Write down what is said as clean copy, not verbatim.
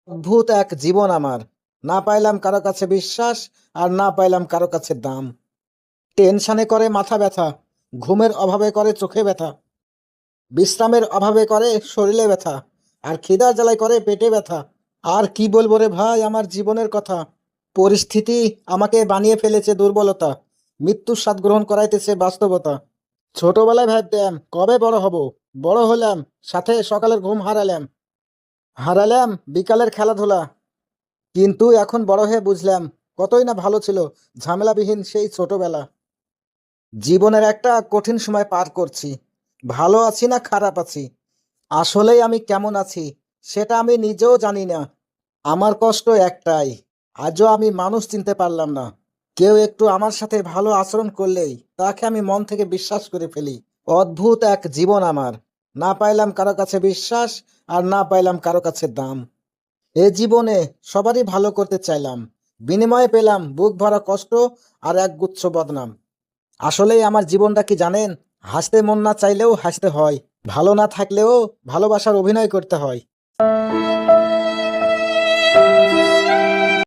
অদ্ভুত এক জীবন আমার। না পাইলাম কারো কাছে বিশ্বাস, আর না পাইলাম কারো কাছে দাম। টেনশনে করে মাথা ব্যথা, ঘুমের অভাবে করে চোখে ব্যথা, বিশ্রামের অভাবে করে শরীরে ব্যথা, আর খিদার জ্বালায় করে পেটে ব্যথা। আর কি বলবো রে ভাই আমার জীবনের কথা। পরিস্থিতি আমাকে বানিয়ে ফেলেছে দুর্বলতা, মৃত্যুর স্বাদ গ্রহণ করাইতেছে বাস্তবতা। ছোটবেলায় ভাবতাম কবে বড় হব, বড় হলাম, সাথে সকালের ঘুম হারালাম, হারালাম বিকালের খেলাধুলা। কিন্তু এখন বড় হয়ে বুঝলাম কতই না ভালো ছিল ঝামেলাবিহীন সেই ছোটবেলা। জীবনের একটা কঠিন সময় পার করছি। ভালো আছি না খারাপ আছি, আসলেই আমি কেমন আছি সেটা আমি নিজেও জানি না। আমার কষ্ট একটাই, আজও আমি মানুষ চিনতে পারলাম না। কেউ একটু আমার সাথে ভালো আচরণ করলেই তাকে আমি মন থেকে বিশ্বাস করে ফেলি। অদ্ভুত এক জীবন আমার। না পাইলাম কারো কাছে বিশ্বাস, আর না পাইলাম কারো কাছে দাম। এ জীবনে সবারই ভালো করতে চাইলাম, বিনিময়ে পেলাম বুক ভরা কষ্ট আর এক গুচ্ছ বদনাম। আসলেই আমার জীবনটা কি জানেন? হাসতে মন না চাইলেও হাসতে হয়, ভালো না থাকলেও ভালোবাসার অভিনয় করতে হয়।